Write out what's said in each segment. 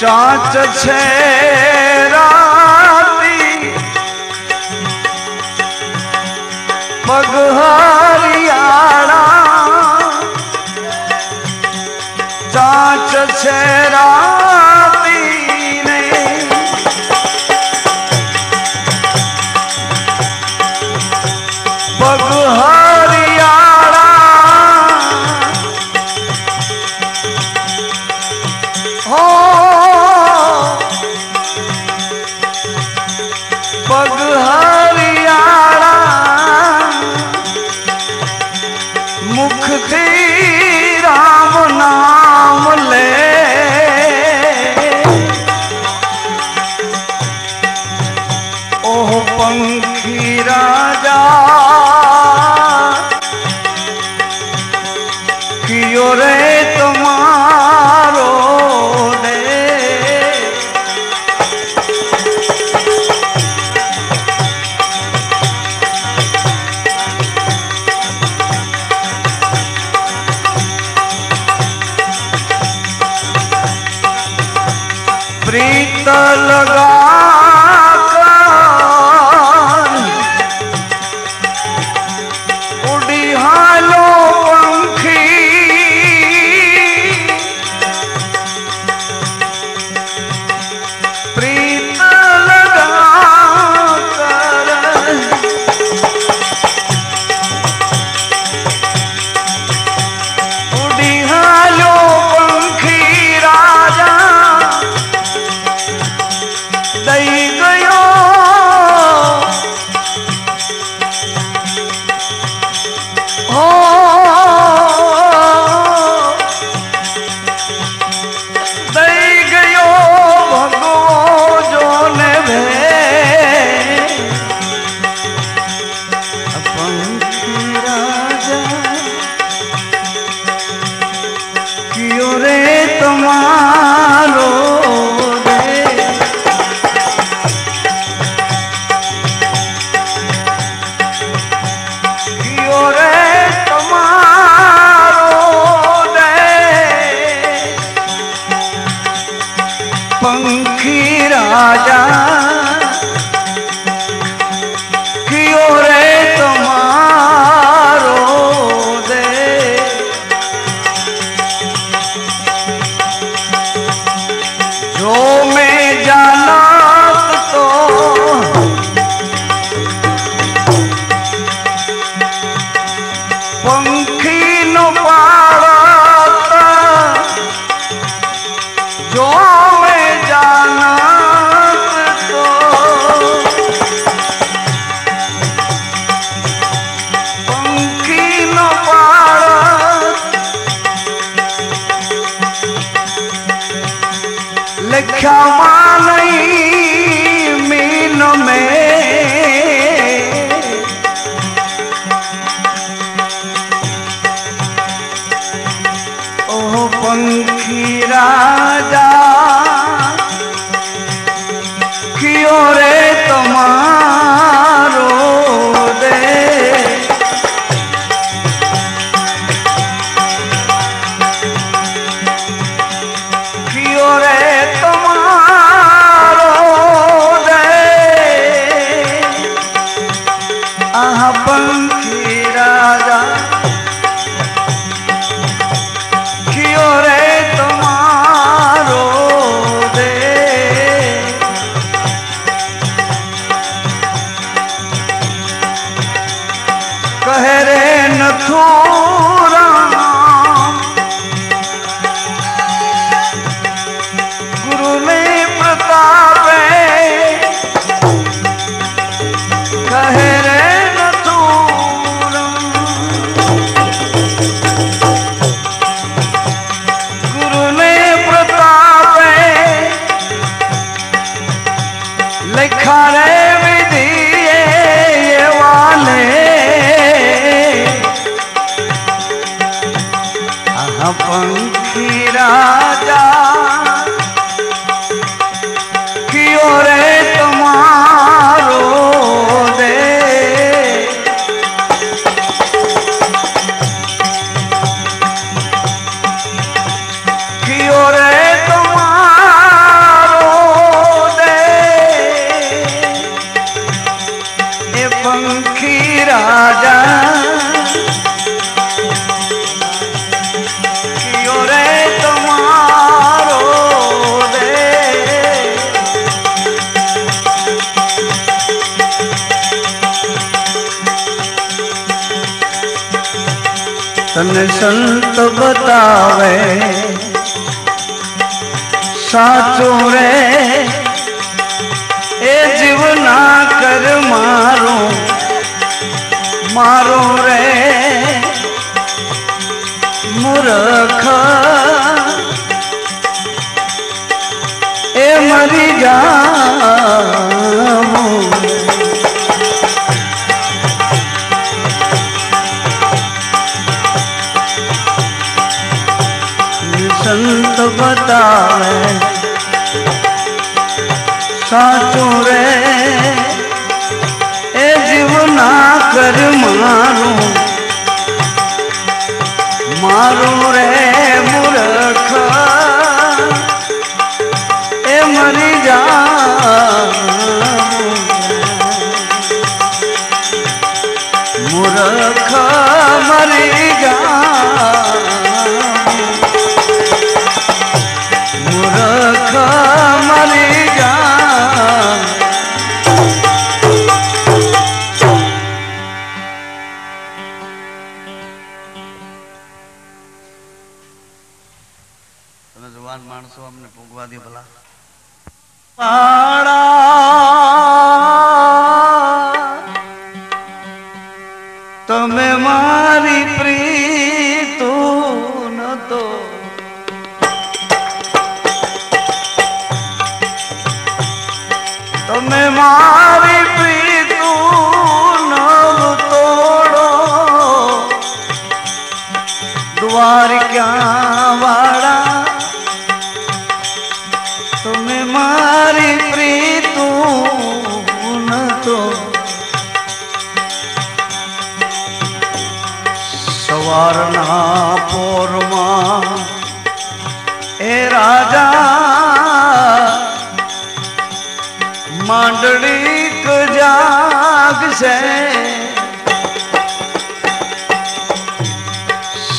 चाच छे राती पग हरियाणा चाच छे राती ने पग हरियाणा हो पग हरियाणा मुख थी राम नाम ले ओह पंखी राजा कियो रे तुम्हारो दे प्रीत लगा कर उड़ी हालो पंखी प्रीत लगा कर उड़ी हालो पंखी राजा दई गयो हो दई गयो भगो जो ने भे पंखी राजा कियो रे तुम्हारो पंखी राजा कियो रे तुम्हारो दे जो मैं जानत तो पंखी नो पाड़त जो लिखा नहीं मीन में ओह पंखी राजा कियो रे तुम्हारो दे कियो रे तुम्हारो साचो रे ए जीवना कर मारो मारो रे मूर्ख ए मरी जाऊं संत बतावे साचो रे ए जीवना कर मारो मारो रे मूर्ख ए मरी जा मूर्ख मरी जा मूर्ख मरी जा जवान माणसो अमने भोगवा दे भला पाड़ा तमे मारी प्रीतु न तो तमे मारी प्रीतु न तोड़ो द्वार क्या वाड़ा तुम्हें मारी प्रीतु न तो सवारना पोरमा ए राजा मांडली क जाग से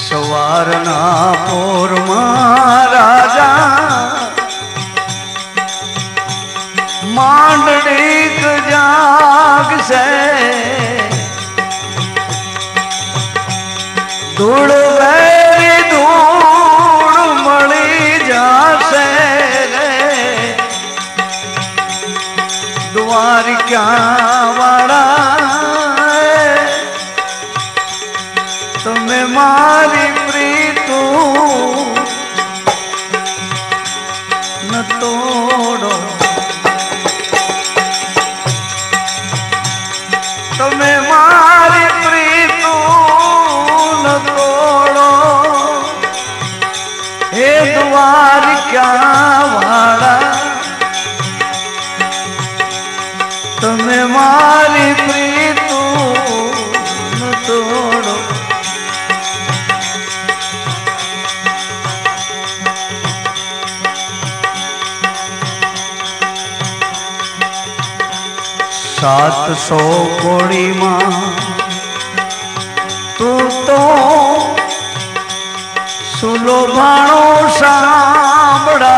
सवारना पोरमा राजा मांडलिक जाग से धूड़ वेरी धूड़ मणि जासे रे द्वार क्या वाड़ा तुम्हें मारी प्रीतु न तोड़ो तुम्हें मारी प्रीतु न तोड़ो हे द्वार क्या वाड़ा तुम्हें मारी प्रीतु न तोड़ो सात सौ कोड़ी मां तू तो सुलो भाणो सांभड़ा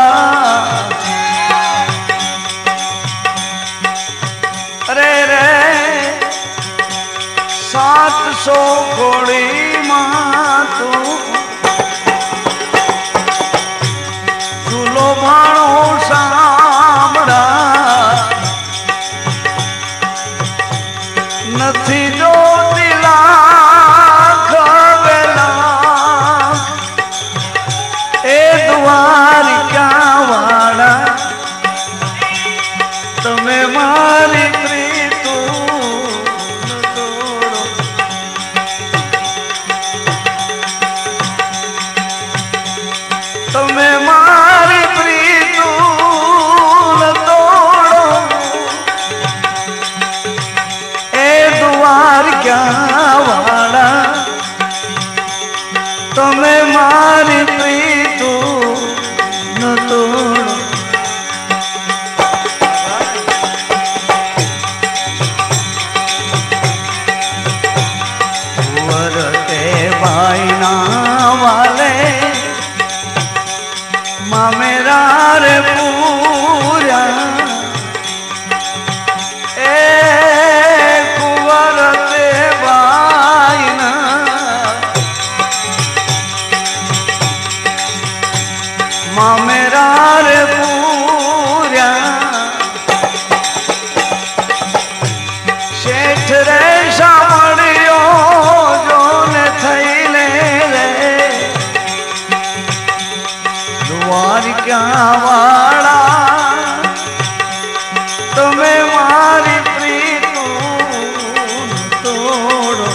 रे रे 700 कोड़ी मां तू सुलो भाणो सांभड़ा नथी जो दिला खवेला ए द्वार क्या वाड़ा तुम्हें मारी प्रीतु न तोड़ो तुम्हें मारी प्रीतु न तोड़ो द्वार क्या वाड़ा तुम्हें मारी प्रीतु न तोड़ो वरते भाईना वाले माँ मेरा रे पूरा माँ मेरा रे पूर्या शेठ रे सामड़ियो जो ने थईले रे द्वारिका वाला तुम्हें मारी प्रीतू तोड़ो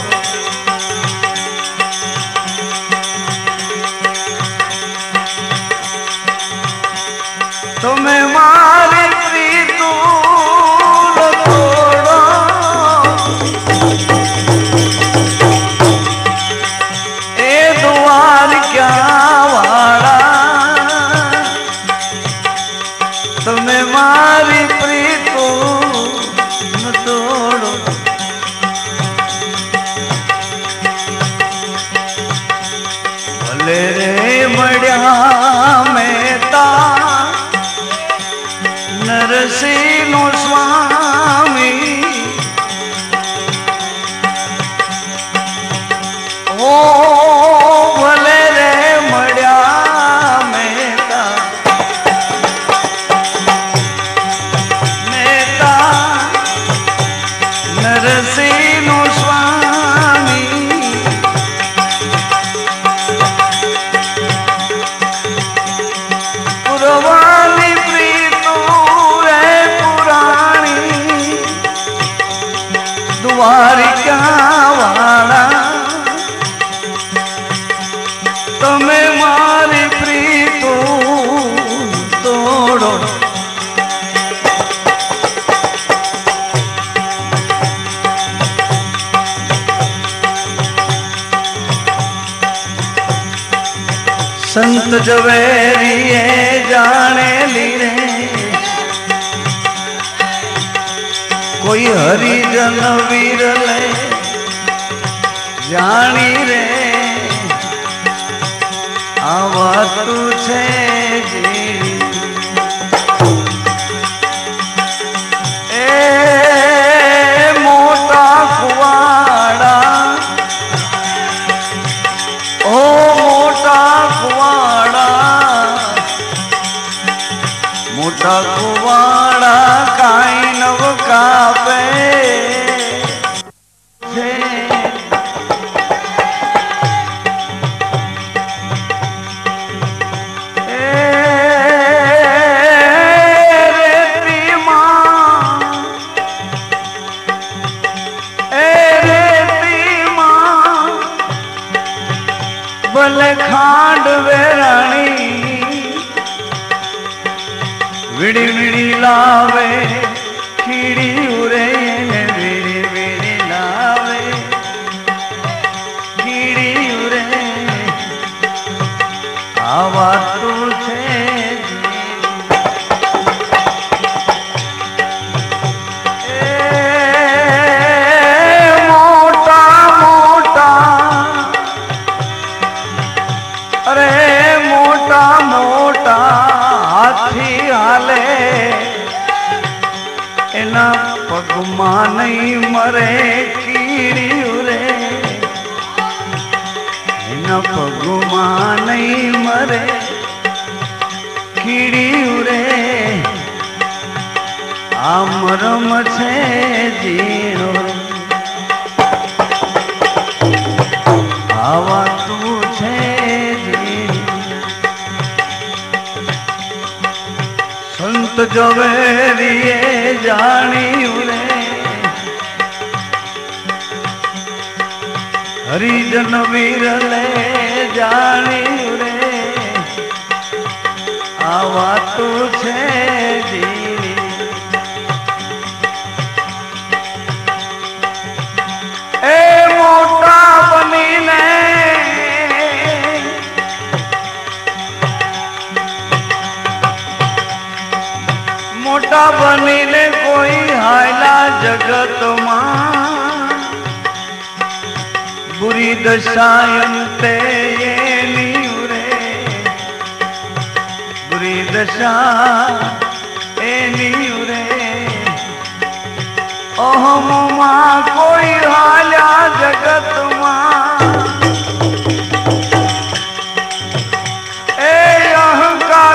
तुम्हें मारी प्रीतू तोड़ो ए द्वारिका वाला तुम्हें मारी प्रीतू तोड़ो भले रे मड़िया मेता नरसिंह स्वामी ओ भले रे मड़िया मेता मेता नरसिंह स्वामी पुरवानी प्रीतू रे पुरानी द्वारिका वाला तुम्हें मारी प्रीतू तोड़ो संत जवेरिए जाने ली रे कोई हरिजन वीर ले जानी रे आवा तू छे जी ए मोटा कुवाड़ा ओ मोटा कुवाड़ा मोटा कुवाड़ा काई नव कापे भले खांड वेराणी विड़ी विड़ी लावे खीड़ी उरे विड़ी विड़ी लावे खीड़ी उरे आवा तू छे मोटा मोटा अरे मोटा मोटा हाथी हाले एना पगमा नहीं मरे कीड़ी उरे एना पगमा नहीं मरे कीड़ी उरे आमरम छे जीणो आवा तू छे संत जवेरिए जानी उरे हरिजन वीर ले जानी उरे आवा तू छे जीनी ए मोटा बनी ने मोटा बनीने कोई हायला जगत मां बुरी दशायंते ये नीरे बुरी दशा ए नीरे ओहम मां कोई हायला जगत मां ए अहंकार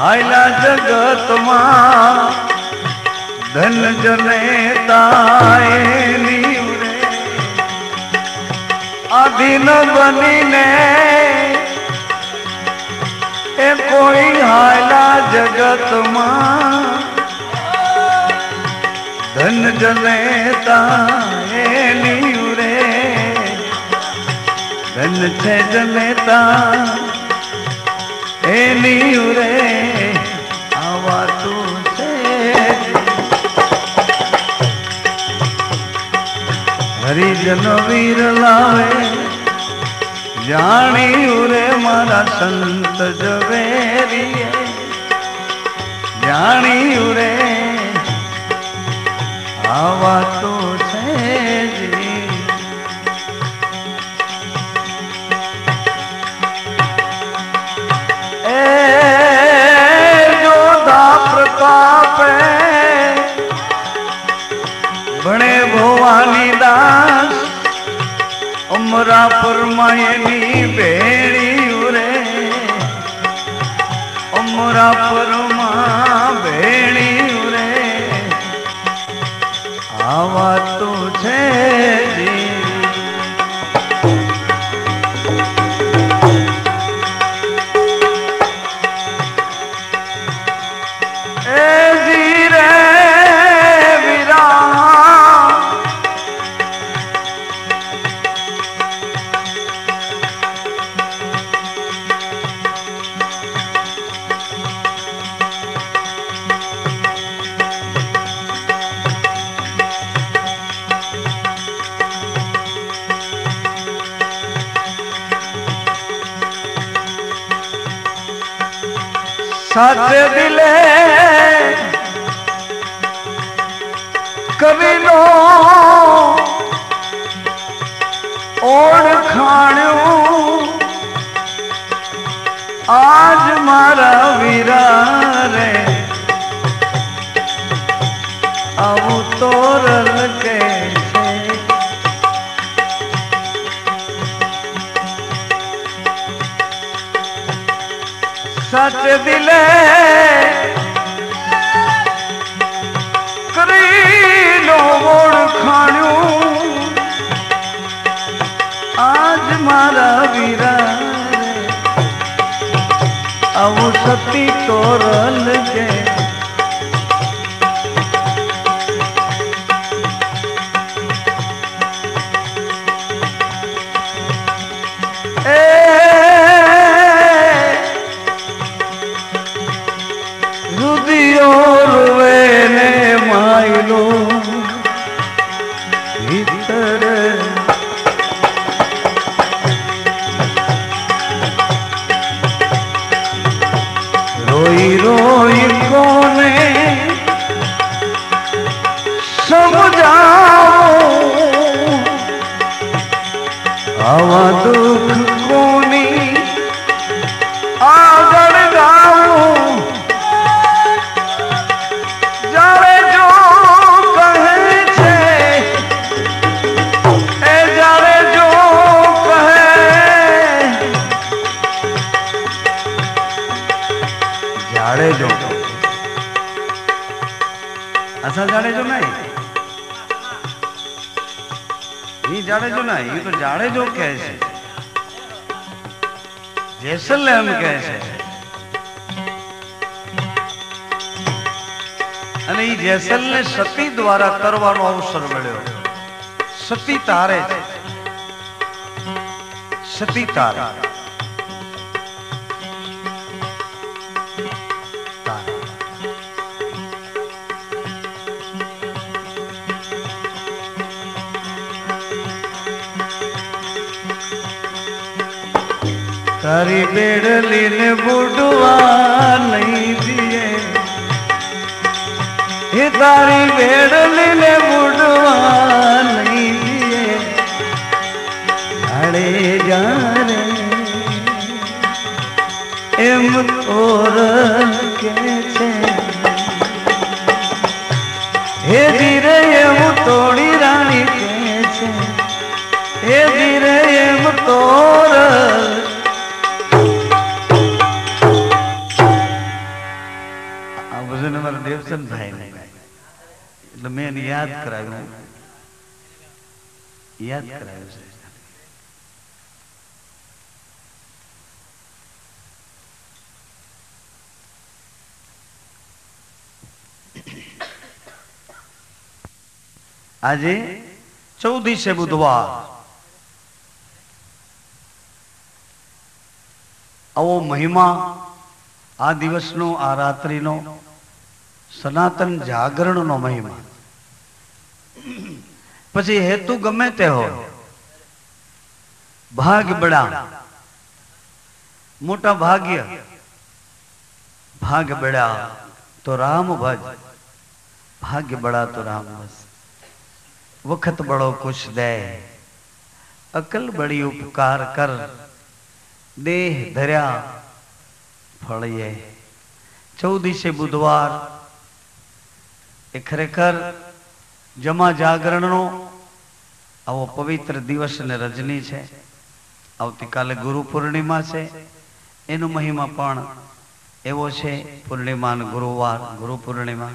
હાયલા જગતમાં ધન જનેતા એની રે અધીન બનીને એ કોઈ હાયલા જગતમાં ધન જનેતા એની રે ધન છે જનેતા એની રે આવા તું છે હરિજન વીર લાવે જાણ્યું રે મારા સંત ઝવેરીએ જાણ્યું રે આવા તો છે જી એ જોધા પ્રતાપે ભણે ભવાની દાસ અમરા પરમાયની ભેણી રે અમરા પરમા ભેણી રે આવા તો છે જી એ જી રે સાચે દિલે કરી લો ઓળખાણ્યું આજ મારા વીરા રે આવું તોરલ કે છે સાચે દિલે કરી લો ઓળખાણ્યું આજ મારા વીરા આવું સતી તોરલ કે રોઈ રોઈ કોને સમજાવું આવા દુઃખ કોની આગળ ગાવું જાણે જો કહે છે એ જાણે જો કહે જાડેજો અસલ જાડેજો નહીં એ જાડેજો નહીં એ તો જાડેજો કહે છે જેસલ એમ કહે છે અને એ જેસલ ને સતી દ્વારા કરવાનો અવસર મળ્યો સતી તારે છે સતી તારે તારી બેડલી ને બુડવા નહીં દિએ હે તારી બેડલી ને બુડવા નહીં દિએ જાડે જારે એમ તોર કે છે હે ધીરે એમ તોડી રાણી કે છે હે ધીરે એમ તોર અમારા દેવચંદભાઈ ને એટલે મેં એને યાદ કરાવ્યું છે. આજે 14 બુધવાર આવો મહિમા આ દિવસનો આ રાત્રિનો સનાતન જાગરણનો મહિમા. પછી હેતુ ગમે તે હોય, ભાગ બડા મોટા ભાગ્ય, ભાગ બડા તો રામ ભજ, ભાગ્ય બડા તો રામ ભજ. વખત બડો કુછ દે, અકલ બડી ઉપકાર કર, દેહ ધર્યા ફળીએ. 14 બુધવાર એ ખરેખર જમા જાગરણનો આવો પવિત્ર દિવસ અને રજની છે. આવતીકાલે ગુરુ પૂર્ણિમા છે, એનો મહિમા પણ એવો છે. પૂર્ણિમા અને ગુરુવાર, ગુરુ પૂર્ણિમા.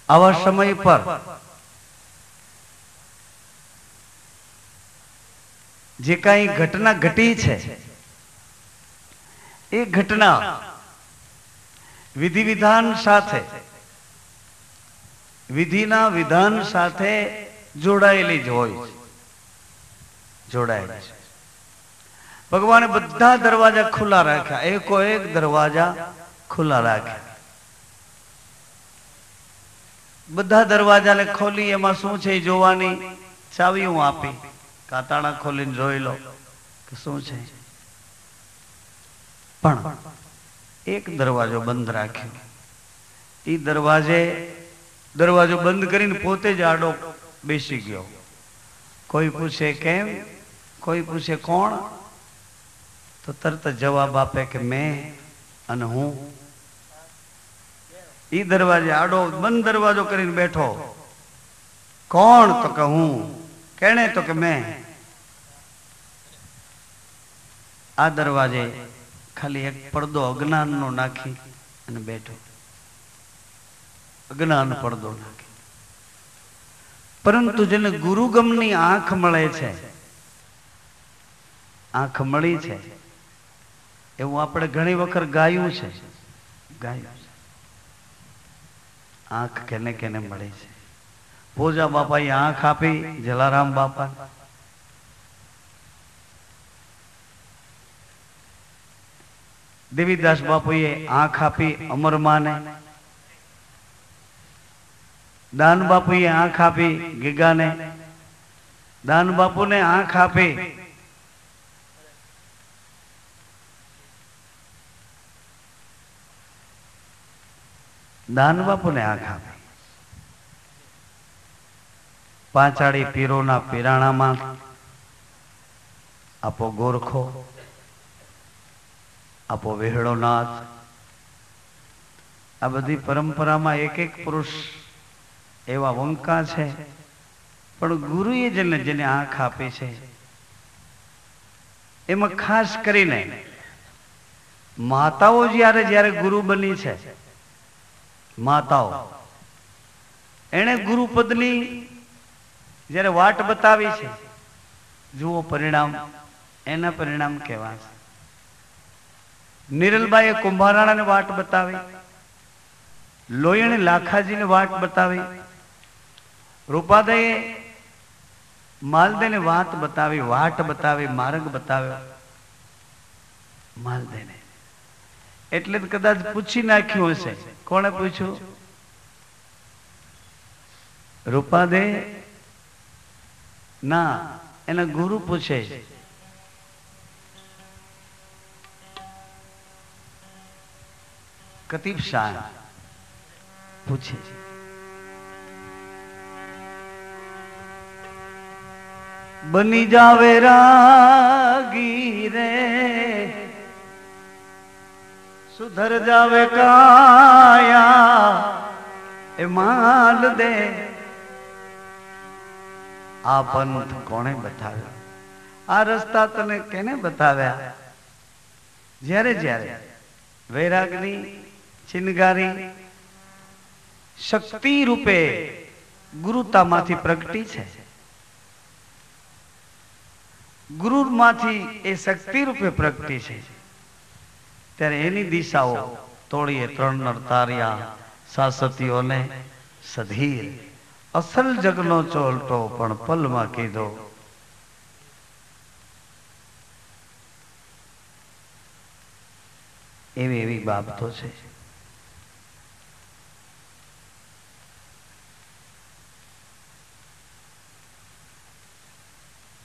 આવા સમય પર જે કાંઈ ઘટના ઘટી છે એ ઘટના વિધિ વિધાન સાથે, વિધિના વિધાન સાથે જોડાયેલી જ હોય છે. જોડાયેલી છે. ભગવાને બધા દરવાજા ખુલ્લા રાખ્યા, એકો એક દરવાજા ખુલ્લા રાખ્યા. બધા દરવાજાને ખોલી એમાં શું છે જોવાની ચાવી હું આપી. કાતાણા ખોલીને જોઈ લો કે શું છે. પણ એક દરવાજો બંધ રાખ્યો. એ દરવાજો બંધ કરીને પોતે જ આડો બેસી ગયો. કોઈ પૂછે કેમ, કોઈ પૂછે કોણ, તો તરત જવાબ આપે કે મેં અને હું. એ દરવાજે આડો બંધ દરવાજો કરીને બેઠો. કોણ, તો કે હું. કેણે, તો કે મેં. આ દરવાજે ખાલી એક પડદો અજ્ઞાનનો નાખી અને બેઠો. અજ્ઞાન પડદો નાખી. પરંતુ જેને ગુરુગમની આંખ મળે છે, આંખ મળી છે, એવું આપણે ઘણી વખત ગાયું છે. આંખ કેને કેને મળી છે. ભોજા બાપાએ આંખ આપી જલારામ બાપા. દેવીદાસ બાપુએ આંખ આપી અમરમાને. દાન બાપુએ આંખ આપી ગીગાને. દાન બાપુને આંખ આપી દાન બાપુને આંખ આપી પાંચાળી પીરોના પીરાણામાં આપો ગોરખો, આપો વેહળો નાથ. આ બધી પરંપરામાં એક એક પુરુષ એવા વંકા છે. પણ ગુરુએ જેને આંખ આપી છે એમાં ખાસ કરીને માતાઓ જ્યારે ગુરુ બની છે, માતાઓ એણે ગુરુપદની જ્યારે વાટ બતાવી છે, જુઓ પરિણામ, એના પરિણામ કેવા છે. નિરલબાઈએ કુંભારાણાને વાટ બતાવી, લોયણે લાખાજીને વાટ બતાવી, રૂપાદાએ માલદેને વાટ બતાવી, માર્ગ બતાવ્યો માલદેને. એટલે કદાચ પૂછી નાખ્યું હશે. કોણે પૂછ્યું? રૂપાદે ના, એના ગુરુ પૂછે. કતીબ શાહ પૂછે. બની જાવે રાગી રે, સુધર જાવે કાયા, એ માલ દે. આ પંથ કોણે બતાવ્યો? આ રસ્તા તને કેને બતાવ્યા? જ્યારે જ્યારે વૈરાગની ચિનગારી શક્તિ રૂપે ગુરુતામાંથી પ્રગટી છે. ગુરુમાંથી એ શક્તિ રૂપે પ્રગટી છે. ત્યારે એની દિશાઓ તોડીએ ત્રણ નર તાર્યા સાસતીઓને સધીર અસલ જગનો ચોલટો પણ પલમાં કીધો. એવી એવી બાબતો છે.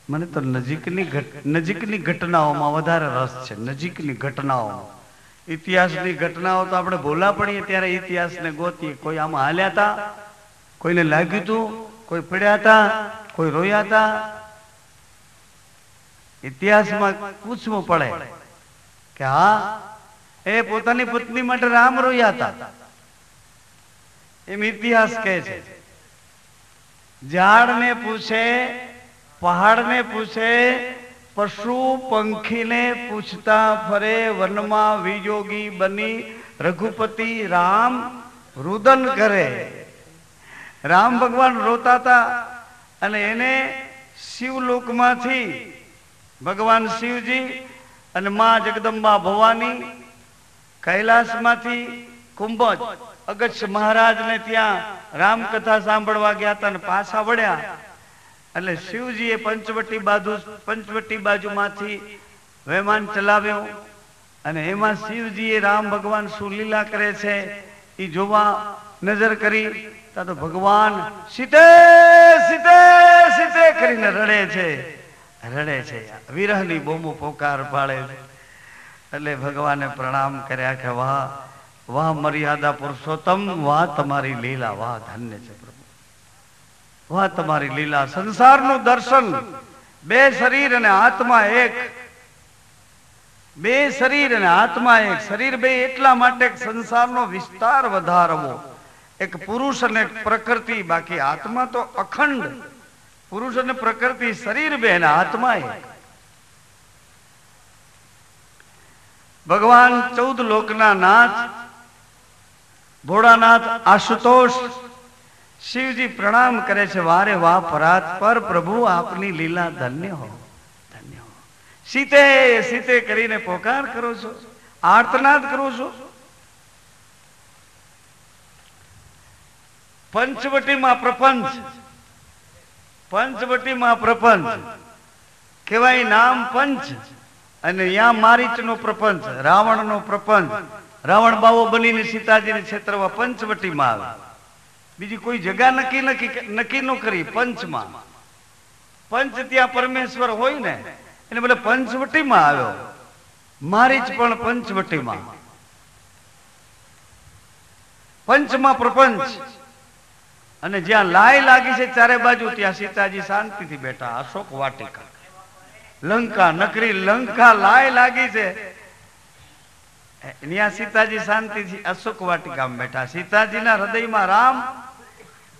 મને તો નજીકની ઘટનાઓમાં વધારે રસ છે. નજીકની ઘટનાઓ, ઇતિહાસની ઘટનાઓ તો આપણે ભૂલા પડીએ ત્યારે ઇતિહાસને ગોતીએ. કોઈ આમાં હાલ્યા હતા, કોઈને લાગ્યું હતું, કોઈ પડ્યા હતા, કોઈ રોયા હતા. ઇતિહાસમાં પૂછવું પડે કે હા એ પોતાની પત્ની માટે રામ રોયા હતા એમ ઇતિહાસ કહે છે. ઝાડને પૂછે, પહાડને પૂછે, પશુ પંખીને પૂછતા ફરે વનમાં વિયોગી બની રઘુપતિ રામ રુદન કરે. રામ ભગવાન રોતા હતા અને એને શિવલોકમાંથી ભગવાન શિવજી અને માં જગદંબા ભવાની કૈલાસમાંથી કુંભજ અગસ્ત્ય મહારાજને ત્યાં રામકથા સાંભળવા ગયા હતા અને પાછા વળ્યા. એટલે શિવજીએ પંચવટી બાજુમાંથી વિમાન ચલાવ્યો અને એમાં શિવજીએ રામ ભગવાન શું લીલા કરે છે એ જોવા નજર કરી. તો ભગવાન સીતે સીતે સીતે કરીને રડે છે. વિરહની બૂમો પોકાર પાડે છે. એટલે ભગવાને પ્રણામ કર્યા કે વાહ વાહ મર્યાદા પુરુષોત્તમ, વાહ તમારી લીલા, વાહ ધન્ય છે પ્રભુ, વાહ તમારી લીલા. સંસારનું દર્શન, બે શરીર અને આત્મા એક, બે શરીર અને આત્મા એક. શરીર બે એટલા માટે સંસારનો વિસ્તાર વધારવો, એક પુરુષ અને એક પ્રકૃતિ. બાકી આત્મા તો અખંડ, પુરુષ અને પ્રકૃતિ, શરીર બે અને આત્મા એક. ભગવાન 14 લોકના નાથ ભોળાનાથ આશુતોષ શિવજી પ્રણામ કરે છે. વારે વાહ પરાત પર પ્રભુ આપની લીલા ધન્ય હો, ધન્ય હો. સીતે સીતે કરીને પોકાર કરો છો, આર્તનાદ કરો છો. પંચવટીમાં પ્રપંચ, પંચવટીમાં પ્રપંચ કહેવાય, નામ પંચ. અને ત્યાં મારીચનો પ્રપંચ, રાવણનો પ્રપંચ. રાવણ બાવો બનીને સીતાજીને છેતરવા પંચવટીમાં આવે. બીજી કોઈ જગા નક્કી ન કરી. પંચમાં પંચ ત્યાં પરમેશ્વર હોય ને એને બદલે પંચવટીમાં આવ્યો. મારીચ પણ પંચવટીમાં, પંચમાં પ્રપંચ. અને જ્યાં લાય લાગી છે ચારે બાજુ ત્યાં સીતાજી શાંતિથી બેઠા. અશોક વાટિકા, લંકા નગરી, લંકા લાય લાગી છે ત્યાં સીતાજી શાંતિથી અશોક વાટિકામાં બેઠા. સીતાજીના હૃદયમાં રામ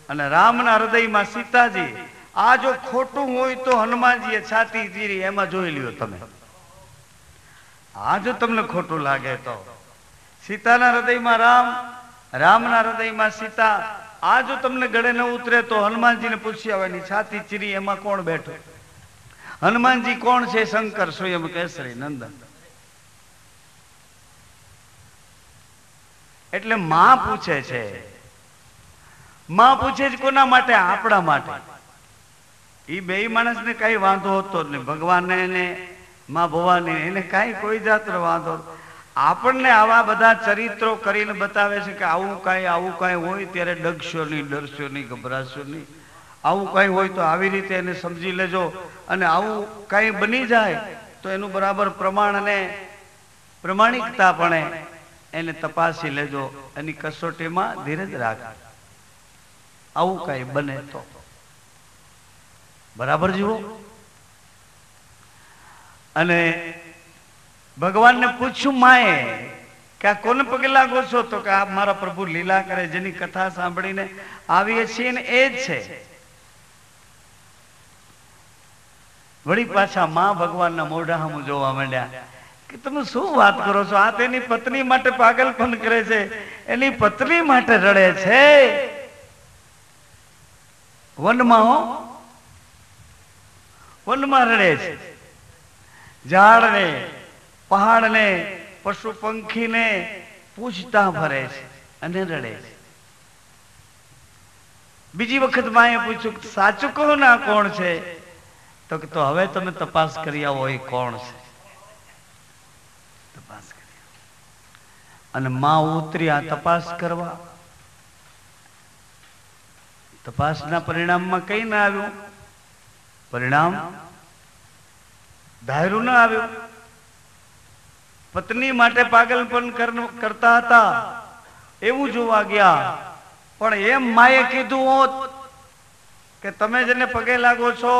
અને રામના હૃદયમાં સીતાજી. આ જો ખોટું હોય તો હનુમાનજીએ છાતી ચીરી, એમાં જોઈ લ્યો તમે. આ જો તમને ખોટું લાગે તો સીતાના હૃદયમાં રામ, રામના હૃદયમાં સીતા. આ જો તમને ગળે ન ઉતરે તો હનુમાનજીને પૂછી આવવાની, છાતી ચીરી એમાં કોણ બેઠું? હનુમાનજી કોણ છે? શંકર સ્વયં કેસરી નંદન. એટલે માં પૂછે છે, માં પૂછે છે કોના માટે? આપણા માટે. એ બે માણસને કઈ વાંધો હતો નહીં. ભગવાનને એને માં ભવાની એને કઈ કોઈ જાતનો વાંધો. આપણને આવા બધા ચરિત્રો કરીને બતાવે છે કે આવું કાંઈ હોય ત્યારે ડગશો નહીં, ડરશો નહીં, ગભરાશો નહીં. આવું કાંઈ હોય તો આવી રીતે એને સમજી લેજો. અને આવું કાંઈ બની જાય તો એનું બરાબર પ્રમાણ અને પ્રમાણિકતા પણ એને તપાસી લેજો. એની કસોટીમાં ધીરજ રાખ. આવું કાંઈ બને તો બરાબર જીવો. અને ભગવાનને પૂછ્યું માએ કે આ કોને પગે લાગો છો? તો કે આ મારા પ્રભુ લીલા કરે, જેની કથા સાંભળીને આવીએ છીએ ને એ જ છે. વળી પાછા માં ભગવાનના મોઢા સામું જોવા માંડ્યા કે તમે શું વાત કરો છો? આ તેની પત્ની માટે પાગલપન કરે છે, એની પત્ની માટે રડે છે. વનમાં વનમાં રડે છે. ઝાડને, પહાડને, પશુ પંખીને પૂછતા ફરે છે અને રડે છે. બીજી વખત માએ પૂછ્યું, સાચું કહો ને, આ કોણ છે? તો કે તો હવે તમે તપાસ કરી આવો, એ કોણ છે. તપાસ કરી અને માં ઉતર્યા તપાસ કરવા. તપાસના પરિણામમાં કઈ ના આવ્યું. પરિણામ ધાર્યું ના આવ્યું. પત્ની માટે પાગલપન કરતા હતા એવું જોવા ગયા, પણ એમ માએ કીધું હોત કે તમે જેને પગે લાગો છો